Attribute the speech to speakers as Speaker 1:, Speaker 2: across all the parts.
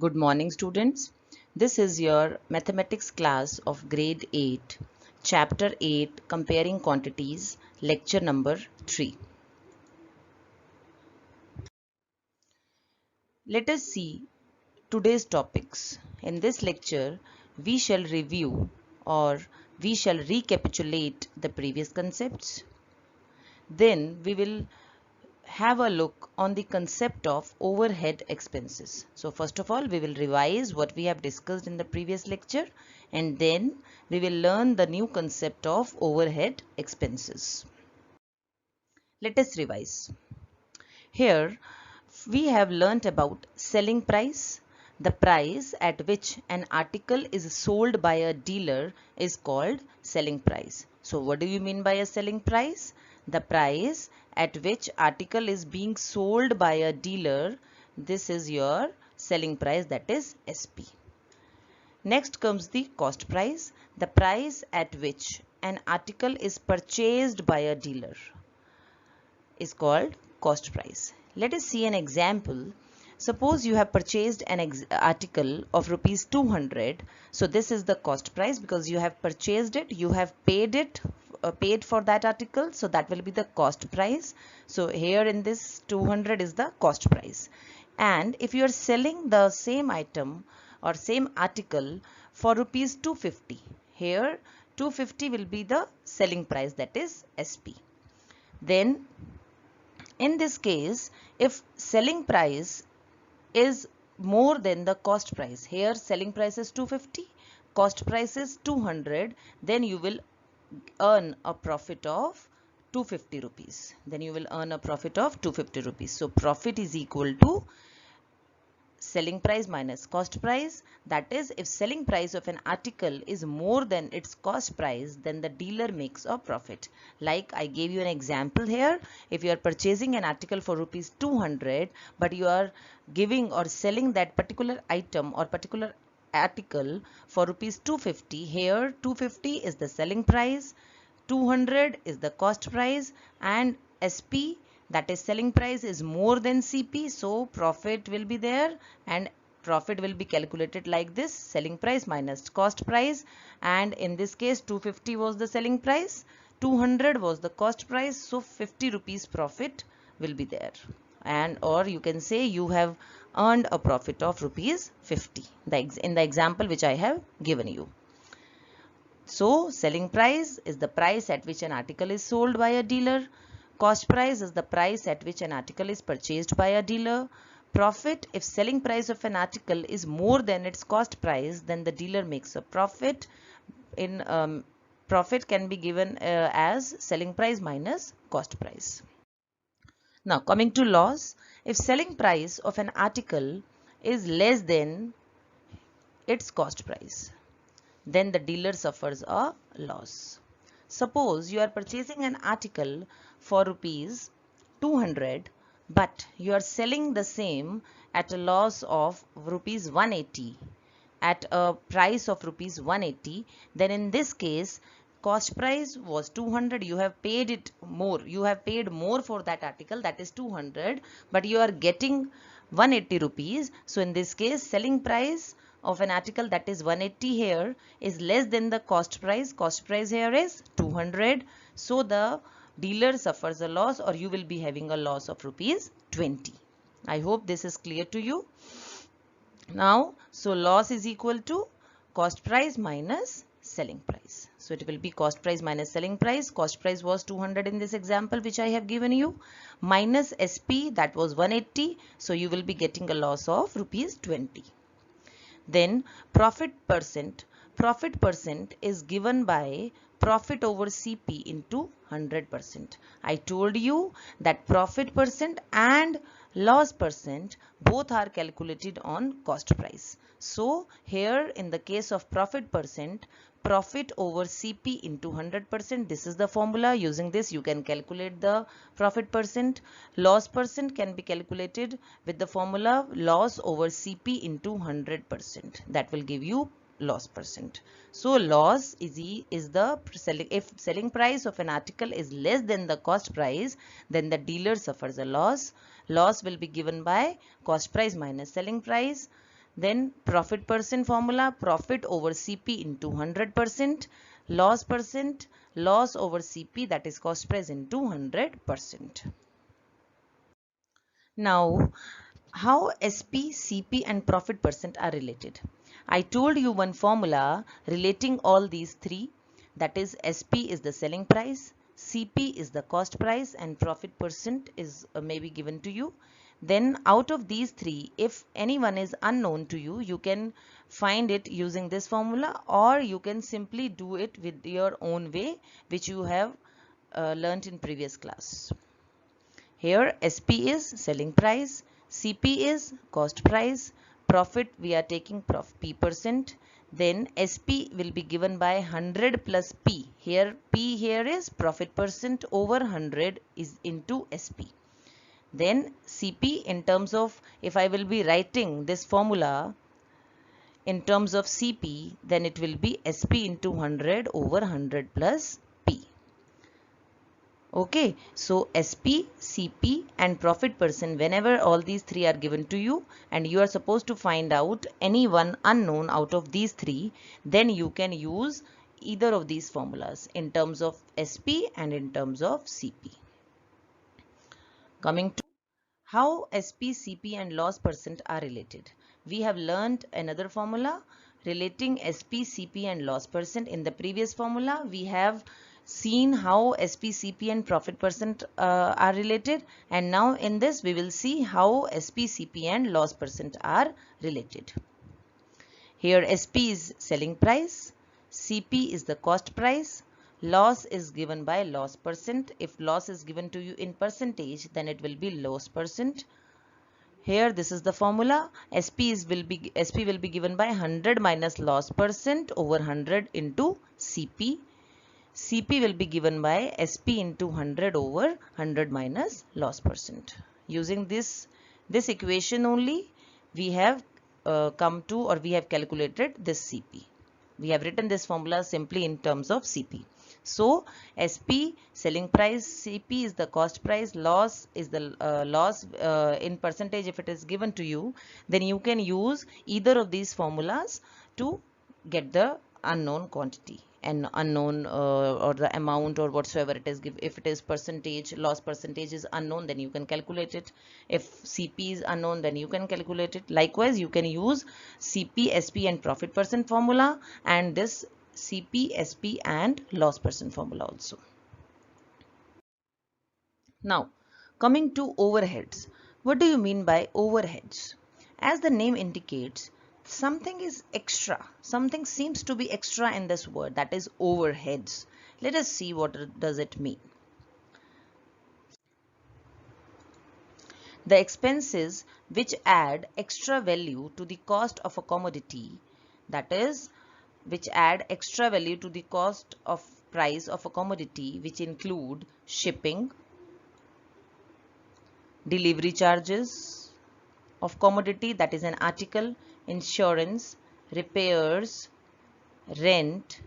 Speaker 1: Good morning, students. This is your mathematics class of grade 8, chapter 8, comparing quantities, lecture number 3. Let us see today's topics. In this lecture, we shall review or we shall recapitulate the previous concepts. Then we will have a look on the concept of overhead expenses. So first of all, we will revise what we have discussed in the previous lecture, and then we will learn the new concept of overhead expenses. Let us revise. Here we have learnt about selling price. The price at which an article is sold by a dealer is called selling price. So what do you mean by a selling price? The price at which article is being sold by a dealer, this is your selling price, that is SP. Next comes the cost price, the price at which an article is purchased by a dealer is called cost price. Let us see an example. Suppose you have purchased an article of rupees 200. So this is the cost price because you have purchased it, you have paid for that article, so that will be the cost price. So here in this 200 is the cost price. And if you are selling the same item or same article for rupees 250, here 250 will be the selling price, that is SP. Then in this case, if selling price is more than the cost price, here selling price is 250, cost price is 200, then you will earn a profit of 250 rupees. Then you will earn a profit of 250 rupees. So profit is equal to selling price minus cost price. That is, if selling price of an article is more than its cost price, then the dealer makes a profit. Like I gave you an example here. If you are purchasing an article for rupees 200, but you are giving or selling that particular item or particular article for rupees 250, here 250 is the selling price, 200 is the cost price, and SP, that is selling price, is more than CP, so profit will be there, and profit will be calculated like this: selling price minus cost price, and in this case 250 was the selling price, 200 was the cost price, so 50 rupees profit will be there. And or you can say you have earned a profit of rupees 50 in the example which I have given you. So selling price is the price at which an article is sold by a dealer. Cost price is the price at which an article is purchased by a dealer. Profit, if selling price of an article is more than its cost price, then the dealer makes a profit. Profit can be given as selling price minus cost price. Now coming to loss, if selling price of an article is less than its cost price, then the dealer suffers a loss. Suppose you are purchasing an article for rupees 200, but you are selling the same at a loss of rupees 180, at a price of rupees 180, then in this case cost price was 200, you have paid it more, you have paid more for that article, that is 200, but you are getting 180 rupees. So in this case selling price of an article, that is 180 here, is less than the cost price. Cost price here is 200, so the dealer suffers a loss, or you will be having a loss of rupees 20. I hope this is clear to you. Now, so loss is equal to cost price minus selling price. So it will be cost price minus selling price. Cost price was 200 in this example which I have given you, minus SP, that was 180. So you will be getting a loss of rupees 20. Then profit percent. Profit percent is given by profit over CP into 100%. I told you that profit percent and loss percent both are calculated on cost price. So here in the case of profit percent, profit over CP into 100%, this is the formula. Using this you can calculate the profit percent. Loss percent can be calculated with the formula loss over CP into 100%. That will give you loss percent. So loss is the if selling price of an article is less than the cost price, then the dealer suffers a loss. Loss will be given by cost price minus selling price. Then profit percent formula, profit over CP into 100%, loss over CP, that is cost price, into 100%. Now, how SP, CP and profit percent are related? I told you one formula relating all these three, that is SP is the selling price, CP is the cost price and profit percent is maybe given to you. Then out of these three, if any one is unknown to you, you can find it using this formula, or you can simply do it with your own way, which you have learnt in previous class. Here SP is selling price, CP is cost price, profit we are taking P percent, then SP will be given by 100 plus P. Here P here is profit percent over 100 is into SP. Then CP in terms of, if I will be writing this formula in terms of CP, then it will be SP into 100 over 100 plus P. Okay, so SP, CP and profit percent, whenever all these three are given to you and you are supposed to find out any one unknown out of these three, then you can use either of these formulas in terms of SP and in terms of CP. Coming to how SP, CP and loss percent are related. We have learned another formula relating SP, CP and loss percent. In the previous formula, we have seen how SP, CP and profit percent are related, and now in this we will see how SP, CP and loss percent are related. Here SP is selling price, CP is the cost price, loss is given by loss percent. If loss is given to you in percentage, then it will be loss percent. Here this is the formula. SP will be given by 100 minus loss percent over 100 into CP. CP will be given by SP into 100 over 100 minus loss percent. Using this equation only, we have come to, or we have calculated this CP. We have written this formula simply in terms of CP. So SP selling price, CP is the cost price, loss is the loss in percentage. If it is given to you, then you can use either of these formulas to get the unknown quantity and unknown or the amount or whatsoever it is. If it is percentage, loss percentage is unknown, then you can calculate it. If CP is unknown, then you can calculate it. Likewise, you can use CP, SP and profit percent formula and this CP, SP and loss percent formula also. Now, coming to overheads. What do you mean by overheads? As the name indicates, something is extra. Something seems to be extra in this word, that is overheads. Let us see what does it mean. The expenses which add extra value to the cost of a commodity, that is, which add extra value to the cost of price of a commodity, which include shipping, delivery charges of commodity, that is an article, insurance, repairs, rent,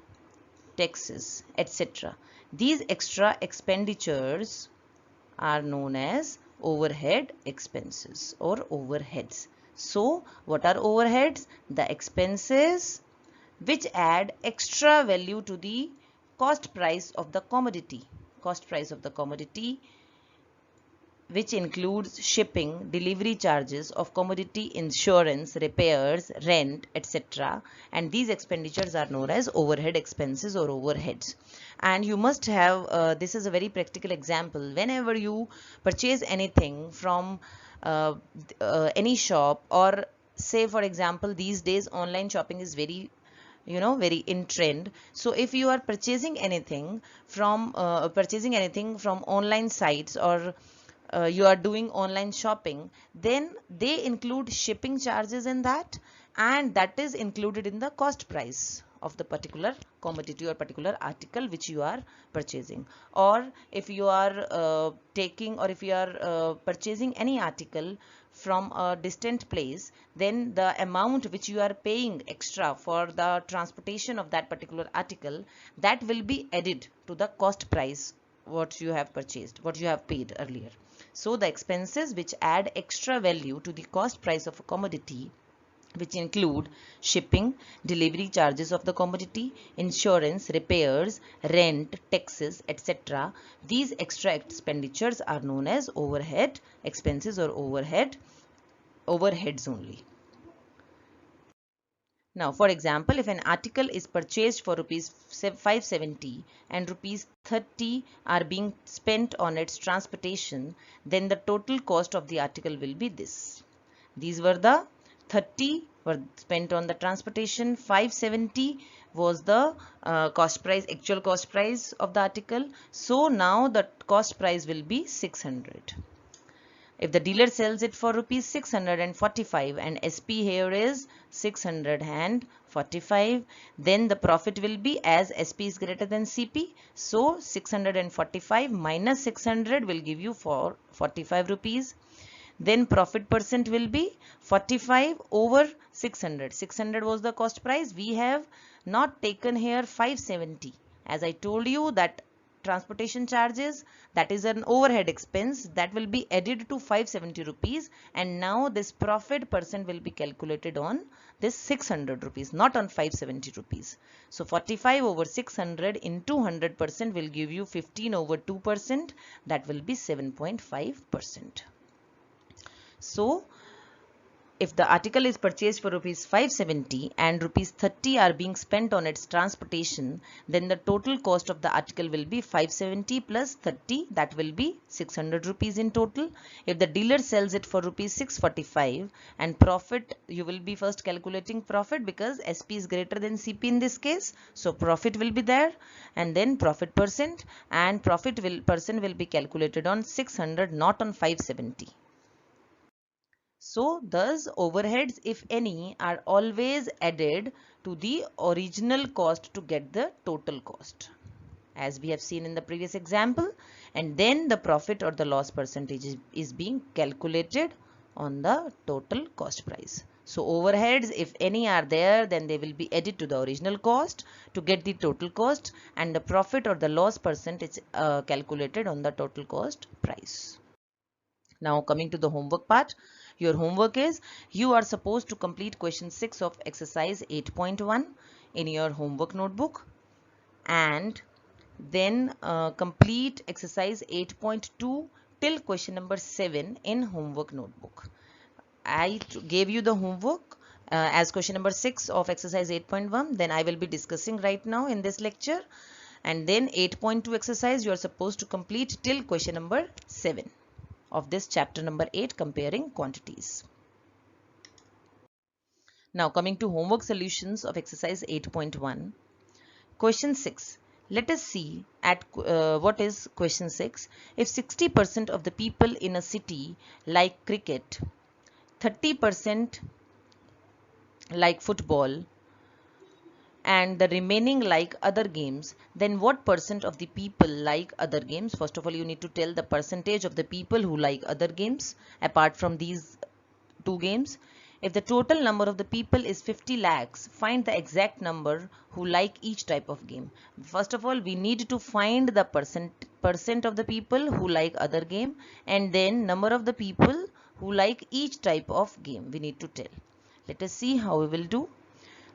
Speaker 1: taxes, etc. These extra expenditures are known as overhead expenses or overheads. So, what are overheads? The expenses which add extra value to the cost price of the commodity. Cost price of the commodity, which includes shipping, delivery charges of commodity, insurance, repairs, rent, etc. And these expenditures are known as overhead expenses or overheads. And you must have, this is a very practical example, whenever you purchase anything from any shop, or say for example, these days online shopping is very very in trend. So if you are purchasing anything from online sites, or you are doing online shopping, then they include shipping charges in that, and that is included in the cost price of the particular commodity or particular article which you are purchasing. Or if you are purchasing any article from a distant place, then the amount which you are paying extra for the transportation of that particular article, that will be added to the cost price what you have purchased, what you have paid earlier. So the expenses which add extra value to the cost price of a commodity, which include shipping, delivery charges of the commodity, insurance, repairs, rent, taxes, etc. These extra expenditures are known as overhead expenses or overheads only. Now, for example, if an article is purchased for rupees 570 and rupees 30 are being spent on its transportation, then the total cost of the article will be this. These were the 30 were spent on the transportation, 570 was the actual cost price of the article. So now the cost price will be 600. If the dealer sells it for rupees 645 and SP here is 645, then the profit will be, as SP is greater than CP. So 645 minus 600 will give you 45 rupees. Then profit percent will be 45 over 600. 600 was the cost price. We have not taken here 570. As I told you that transportation charges, that is an overhead expense, that will be added to 570 rupees, and now this profit percent will be calculated on this 600 rupees, not on 570 rupees. So 45 over 600 into 100% will give you 15 over 2%, that will be 7.5%. So if the article is purchased for rupees 570 and rupees 30 are being spent on its transportation, then the total cost of the article will be 570 plus 30, that will be 600 rupees in total. If the dealer sells it for rupees 645 and profit, you will be first calculating profit because SP is greater than CP in this case. So profit will be there, and then profit percent, and percent will be calculated on 600, not on 570. So thus overheads, if any, are always added to the original cost to get the total cost, as we have seen in the previous example, and then the profit or the loss percentage is being calculated on the total cost price. So overheads, if any are there, then they will be added to the original cost to get the total cost, and the profit or the loss percentage calculated on the total cost price. Now coming to the homework part. Your homework is, you are supposed to complete question 6 of exercise 8.1 in your homework notebook, and then complete exercise 8.2 till question number 7 in homework notebook. I gave you the homework as question number 6 of exercise 8.1, then I will be discussing right now in this lecture, and then 8.2 exercise you are supposed to complete till question number 7 of this chapter number 8, comparing quantities. Now coming to homework solutions of exercise 8.1. Question 6. Let us see at what is question 6. If 60% of the people in a city like cricket, 30% like football, and the remaining like other games, then what percent of the people like other games? First of all, you need to tell the percentage of the people who like other games apart from these two games. If the total number of the people is 50 lakhs, find the exact number who like each type of game. First of all, we need to find the percent of the people who like other game, and then number of the people who like each type of game we need to tell. Let us see how we will do.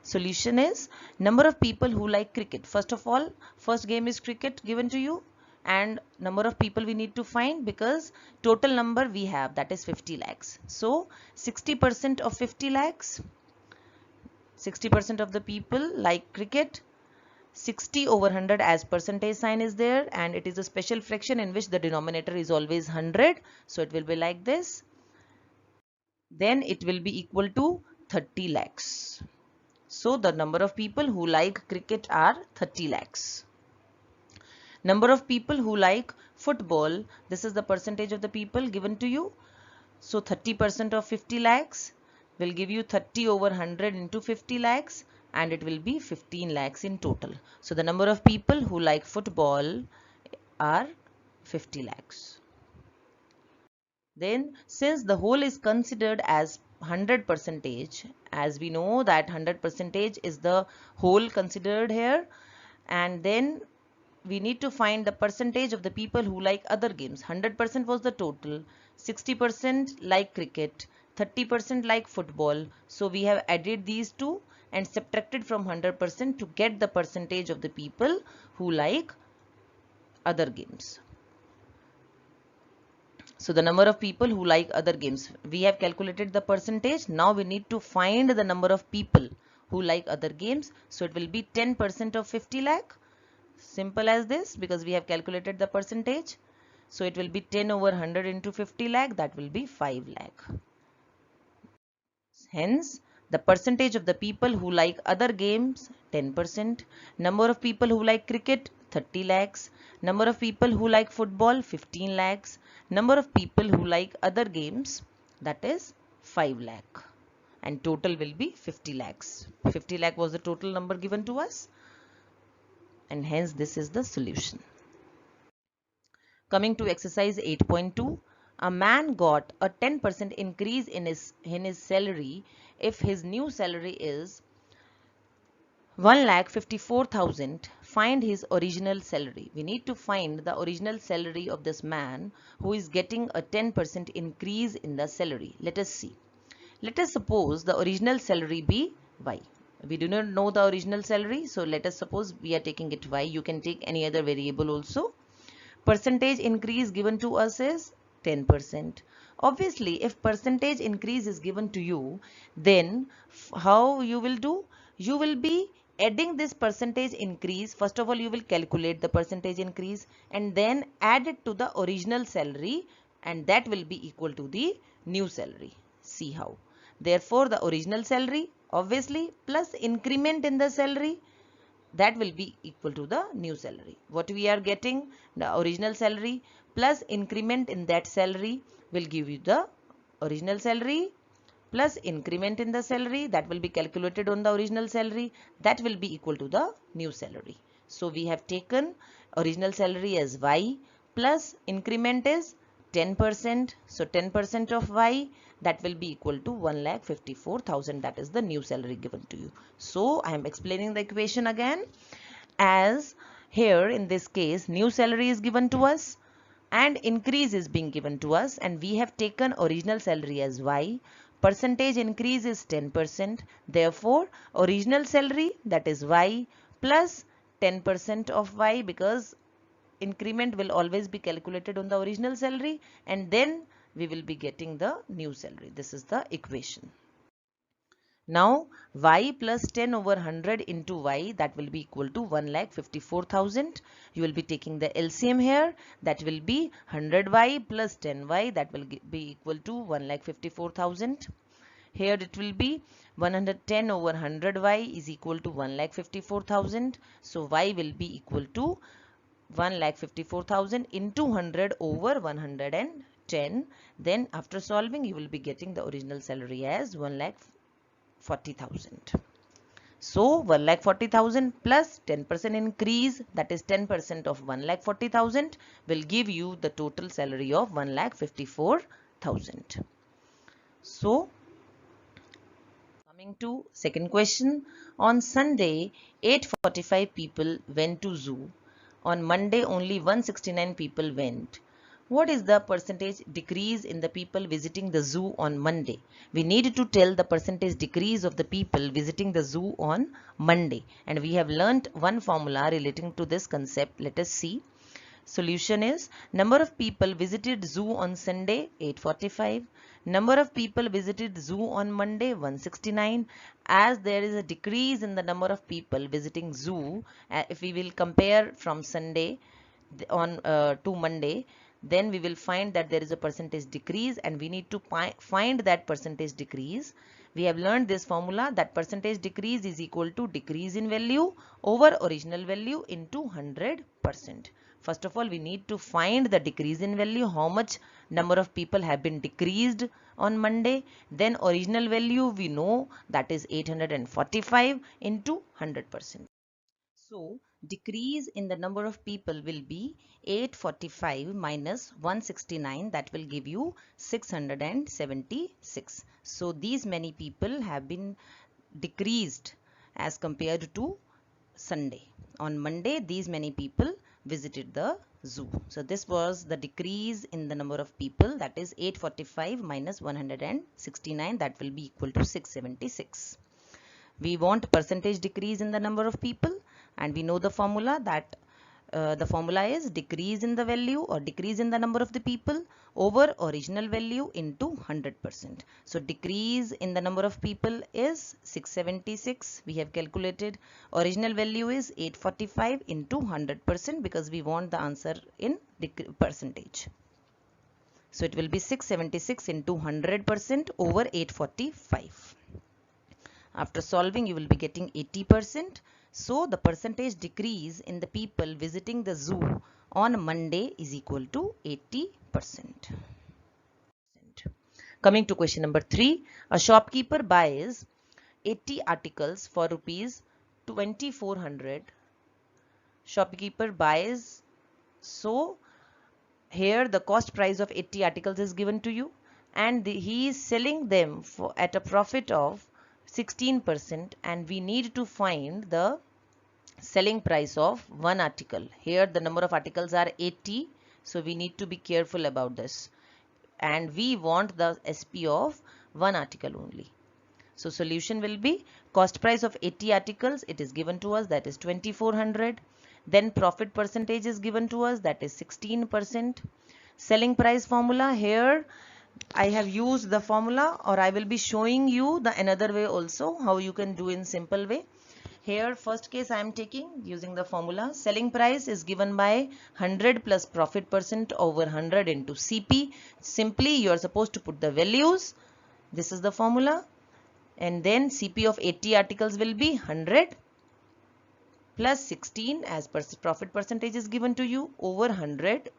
Speaker 1: Solution is, number of people who like cricket. First of all, first game is cricket given to you, and number of people we need to find because total number we have, that is 50 lakhs. So 60% of 50 lakhs, 60% of the people like cricket. 60 over 100 as percentage sign is there, and it is a special fraction in which the denominator is always 100. So it will be like this. Then it will be equal to 30 lakhs. So the number of people who like cricket are 30 lakhs. Number of people who like football, this is the percentage of the people given to you. So 30% of 50 lakhs will give you 30 over 100 into 50 lakhs, and it will be 15 lakhs in total. So the number of people who like football are 50 lakhs. Then since the whole is considered as 100 percentage, as we know that 100 percentage is the whole considered here, and then we need to find the percentage of the people who like other games. 100% was the total, 60% like cricket, 30% like football. So we have added these two and subtracted from 100% to get the percentage of the people who like other games. So the number of people who like other games, we have calculated the percentage. Now we need to find the number of people who like other games. So it will be 10% of 50 lakh. Simple as this, because we have calculated the percentage. So it will be 10 over 100 into 50 lakh, that will be 5 lakh. Hence, the percentage of the people who like other games 10%, number of people who like cricket 30 lakhs, number of people who like football 15 lakhs, number of people who like other games, that is 5 lakh, and total will be 50 lakhs. 50 lakh was the total number given to us, and hence this is the solution. Coming to exercise 8.2, a man got a 10% increase in his salary if his new salary is 1,54,000. Find his original salary. We need to find the original salary of this man who is getting a 10% increase in the salary. Let us see. Let us suppose the original salary be Y. We do not know the original salary, so let us suppose we are taking it Y. You can take any other variable also. Percentage increase given to us is 10%. Obviously, if percentage increase is given to you, then how you will do? You will be adding this percentage increase. First of all, you will calculate the percentage increase and then add it to the original salary, and that will be equal to the new salary. See how. Therefore, the original salary obviously plus increment in the salary, that will be equal to the new salary. What we are getting, the original salary plus increment in that salary will give you the original salary plus increment in the salary, that will be calculated on the original salary, that will be equal to the new salary. So we have taken original salary as Y plus increment is 10%. So 10% of Y, that will be equal to 1,54,000. That is the new salary given to you. So I am explaining the equation again. As here in this case, new salary is given to us and increase is being given to us, and we have taken original salary as Y. Percentage increase is 10%. Therefore, original salary, that is Y, plus 10% of Y, because increment will always be calculated on the original salary, and then we will be getting the new salary. This is the equation. Now Y plus 10 over 100 into Y, that will be equal to 1,54,000. You will be taking the LCM here, that will be 100Y plus 10Y, that will be equal to 1,54,000. Here it will be 110 over 100Y is equal to 1,54,000. So Y will be equal to 1,54,000 into 100 over 110. Then after solving, you will be getting the original salary as 1,40,000. So 1,40,000 plus 10% increase, that is 10% of 1,40,000, will give you the total salary of 1,54,000. So coming to second question, on Sunday 845 people went to zoo. On Monday only 169 people went. What is the percentage decrease in the people visiting the zoo on Monday? We need to tell the percentage decrease of the people visiting the zoo on Monday, and we have learnt one formula relating to this concept. Let us see. Solution is number of people visited zoo on Sunday 845. Number of people visited zoo on Monday 169. As there is a decrease in the number of people visiting zoo, if we will compare from Sunday to Monday, then we will find that there is a percentage decrease, and we need to find that percentage decrease. We have learned this formula, that percentage decrease is equal to decrease in value over original value into 100%. First of all, we need to find the decrease in value, how much number of people have been decreased on Monday. Then original value we know, that is 845 into 100%. So decrease in the number of people will be 845 minus 169, that will give you 676. So these many people have been decreased as compared to Sunday. On Monday these many people visited the zoo. So this was the decrease in the number of people, that is 845 minus 169, that will be equal to 676. We want percentage decrease in the number of people, and we know the formula, that the formula is decrease in the value or decrease in the number of the people over original value into 100%. So decrease in the number of people is 676. We have calculated original value is 845 into 100% because we want the answer in percentage. So it will be 676 into 100% over 845. After solving, you will be getting 80%. So the percentage decrease in the people visiting the zoo on Monday is equal to 80%. Coming to question number 3, a shopkeeper buys 80 articles for rupees 2400. Shopkeeper buys, so here the cost price of 80 articles is given to you, and he is selling them at a profit of 16%, and we need to find the selling price of one article. Here the number of articles are 80, so we need to be careful about this, and we want the SP of one article only. So solution will be cost price of 80 articles, it is given to us, that is 2400. Then profit percentage is given to us, that is 16%. Selling price formula, here I have used the formula, or I will be showing you the another way also how you can do in simple way. Here first case I am taking using the formula. Selling price is given by 100 plus profit percent over 100 into CP. Simply you are supposed to put the values. This is the formula. And then CP of 80 articles will be 100 plus 16 as per profit percentage is given to you over 100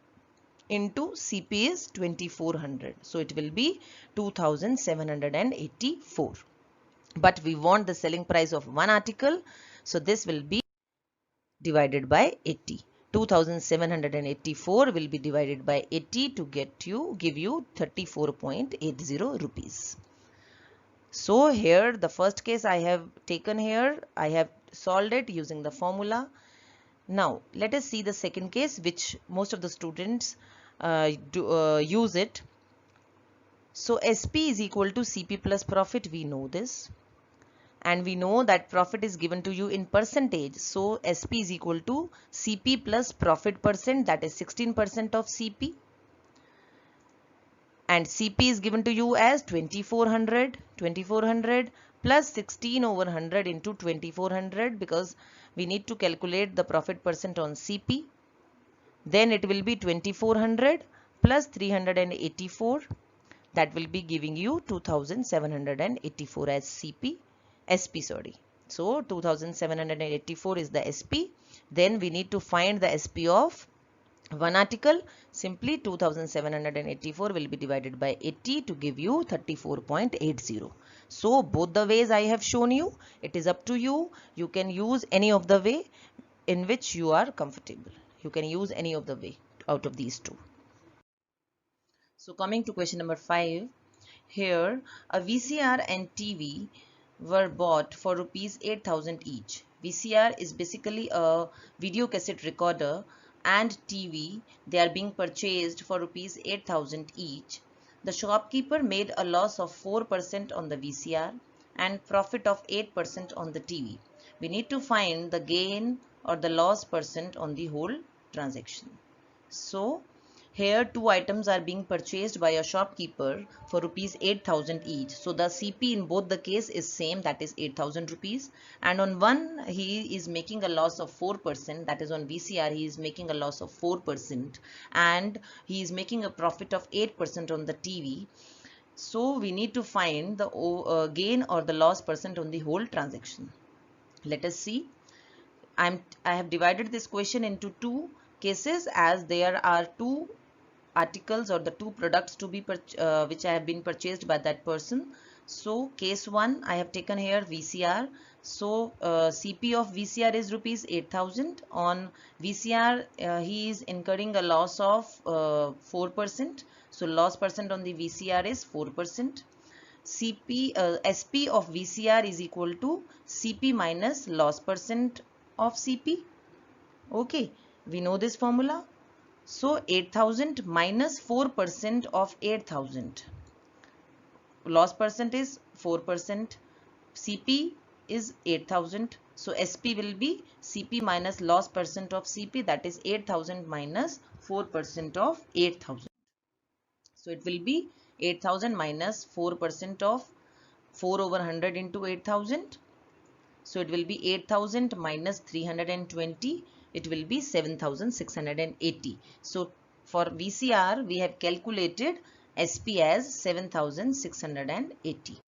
Speaker 1: into CP is 2400. So it will be 2784. But we want the selling price of one article. So this will be divided by 80. 2784 will be divided by 80 to give you 34.80 rupees. So here the first case I have taken here, I have solved it using the formula. Now let us see the second case, which most of the students use it. So SP is equal to CP plus profit, we know this, and we know that profit is given to you in percentage. So SP is equal to CP plus profit percent, that is 16% of CP, and CP is given to you as 2400 plus 16 over 100 into 2400, because we need to calculate the profit percent on CP. Then it will be 2400 plus 384, that will be giving you 2784 as SP. So 2784 is the SP. Then we need to find the SP of one article. Simply 2784 will be divided by 80 to give you 34.80. So both the ways I have shown you, it is up to you. You can use any of the way in which you are comfortable. You can use any of the way out of these two. So coming to question number 5, here a VCR and TV were bought for rupees 8000 each. VCR is basically a video cassette recorder, and TV, they are being purchased for rupees 8000 each. The shopkeeper made a loss of 4% on the VCR and profit of 8% on the TV. We need to find the gain or the loss percent on the whole transaction. So here two items are being purchased by a shopkeeper for rupees 8000 each. So the CP in both the case is same, that is 8000 rupees, and on one he is making a loss of 4%, that is on VCR he is making a loss of 4%, and he is making a profit of 8% on the TV. So we need to find the gain or the loss percent on the whole transaction. Let us see. I have divided this question into two cases, as there are two articles or the two products to be which have been purchased by that person. So case 1 I have taken here VCR. So CP of VCR is rupees 8000. On VCR he is incurring a loss of 4%. So loss percent on the VCR is 4%. SP of VCR is equal to CP minus loss percent of CP. Okay. We know this formula. So 8,000 minus 4% of 8,000. Loss percent is 4%. CP is 8,000. So SP will be CP minus loss percent of CP, that is 8,000 minus 4% of 8,000. So it will be 8,000 minus 4% of 4 over 100 into 8,000. So it will be 8,000 minus 320. It will be 7,680. So for VCR, we have calculated SP as 7,680.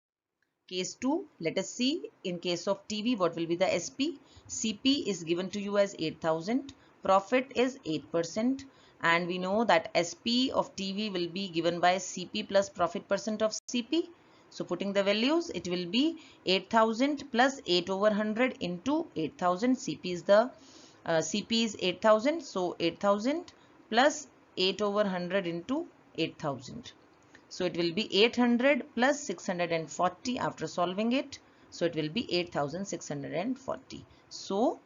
Speaker 1: Case 2, let us see in case of TV what will be the SP. CP is given to you as 8,000. Profit is 8%. And we know that SP of TV will be given by CP plus profit percent of CP. So putting the values, it will be 8,000 plus 8 over 100 into 8,000. CP is 8,000. So 8,000 plus 8 over 100 into 8,000. So it will be 800 plus 640 after solving it. So it will be 8,640. So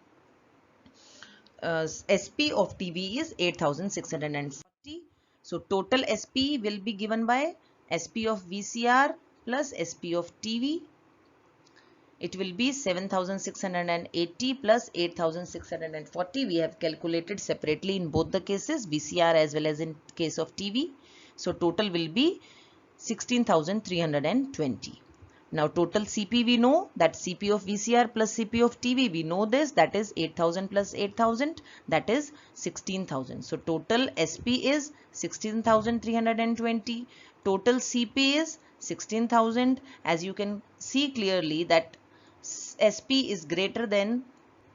Speaker 1: SP of TV is 8,640. So total SP will be given by SP of VCR plus SP of TV. It will be 7,680 plus 8,640. We have calculated separately in both the cases, VCR as well as in case of TV. So total will be 16,320. Now total CP we know that CP of VCR plus CP of TV, we know this, that is 8,000 plus 8,000, that is 16,000. So total SP is 16,320. Total CP is 16,000. As you can see clearly that SP is greater than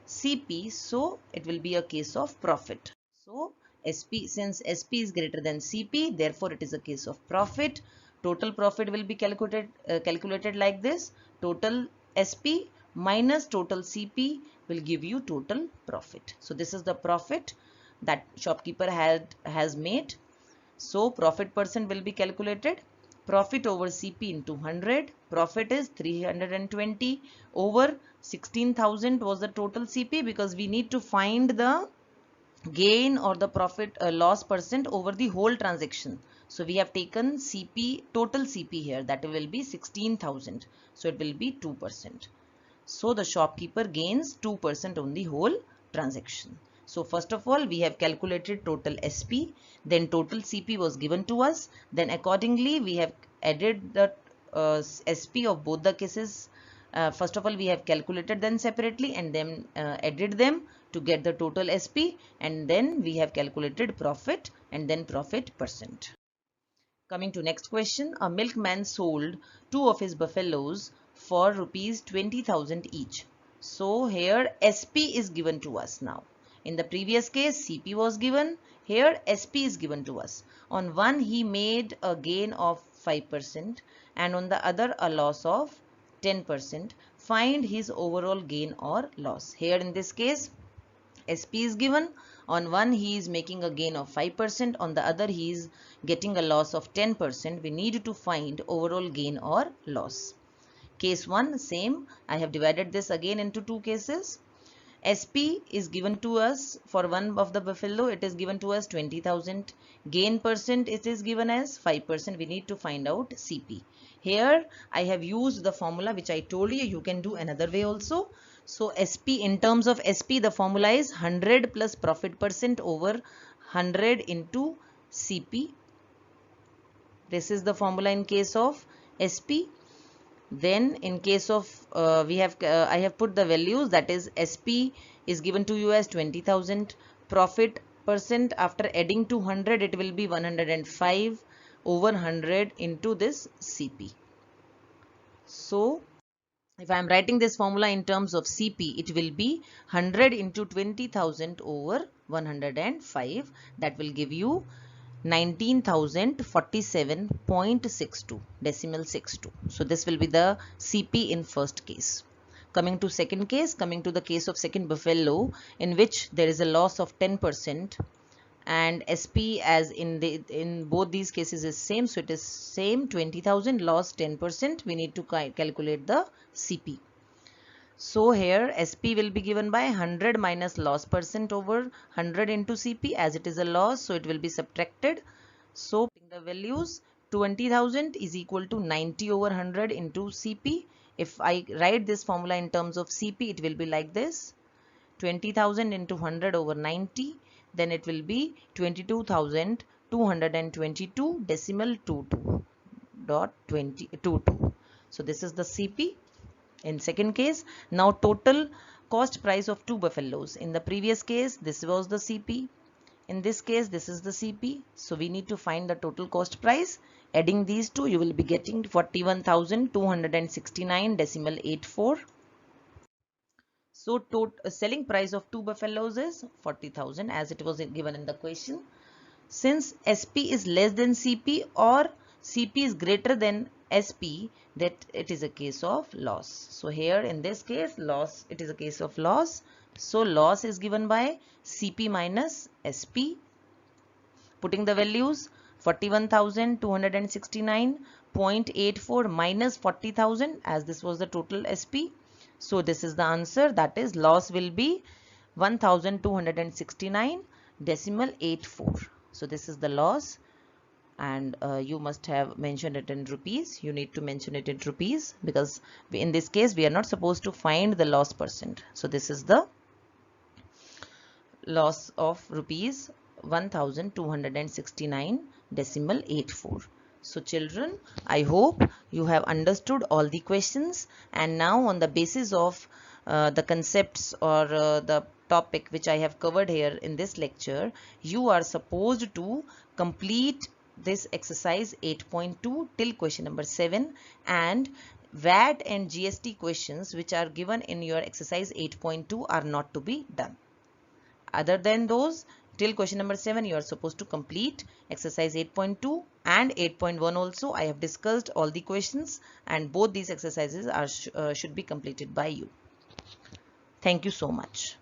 Speaker 1: CP, so it will be a case of profit. So since SP is greater than CP, therefore it is a case of profit. Total profit will be calculated like this. Total SP minus total CP will give you total profit. So this is the profit that shopkeeper has made. So profit percent will be calculated. Profit over CP into 100. Profit is 320 over 16,000 was the total CP, because we need to find the gain or the profit loss percent over the whole transaction. So we have taken CP, total CP here, that will be 16,000. So it will be 2%. So the shopkeeper gains 2% on the whole transaction. So first of all, we have calculated total SP, then total CP was given to us. Then accordingly, we have added the SP of both the cases. First of all, we have calculated them separately and then added them to get the total SP, and then we have calculated profit and then profit percent. Coming to next question, a milkman sold 2 of his buffaloes for rupees 20,000 each. So here SP is given to us now. In the previous case, CP was given. Here SP is given to us. On one he made a gain of 5% and on the other a loss of 10%. Find his overall gain or loss. Here in this case, SP is given. On one he is making a gain of 5%, on the other he is getting a loss of 10%. We need to find overall gain or loss. Case 1, same. I have divided this again into two cases. SP is given to us for one of the buffalo, it is given to us 20,000. Gain percent, it is given as 5%. We need to find out CP. Here I have used the formula which I told you. You can do another way also. So SP, in terms of SP, the formula is 100 plus profit percent over 100 into CP. This is the formula in case of SP. Then in case of I have put the values, that is SP is given to you as 20,000. Profit percent after adding to 100, it will be 105 over 100 into this CP. So if I am writing this formula in terms of CP, it will be 100 into 20,000 over 105. That will give you 19,047.62, decimal 62. So this will be the CP in first case. Coming to second case, coming to the case of second buffalo, in which there is a loss of 10%, and SP as in both these cases is same. So it is same, 20,000 loss 10%. We need to calculate the CP. So here SP will be given by 100 minus loss percent over 100 into CP, as it is a loss, so it will be subtracted. So the values, 20,000 is equal to 90 over 100 into CP. If I write this formula in terms of CP, it will be like this: 20,000 into 100 over 90, then it will be 22,222 decimal 22.22. So this is the CP. In second case, now total cost price of 2 buffaloes. In the previous case, this was the CP. In this case, this is the CP. So we need to find the total cost price. Adding these two, you will be getting 41,269 decimal 84. So total selling price of 2 buffaloes is 40,000, as it was given in the question. Since SP is less than CP or CP is greater than SP, that it is a case of loss. So here in this case, loss, it is a case of loss. So loss is given by CP minus SP. Putting the values, 41,269.84 minus 40,000, as this was the total SP. So this is the answer, that is loss will be 1,269 decimal 84. So this is the loss, and you must have mentioned it in rupees. You need to mention it in rupees because in this case we are not supposed to find the loss percent. So this is the loss of rupees 1,269 decimal 84. So children, I hope you have understood all the questions, and now on the basis of the concepts or the topic which I have covered here in this lecture, you are supposed to complete this exercise 8.2 till question number 7, and VAT and GST questions which are given in your exercise 8.2 are not to be done. Other than those, till question number 7 you are supposed to complete exercise 8.2 and 8.1 also. I have discussed all the questions, and both these exercises are should be completed by you. Thank you so much.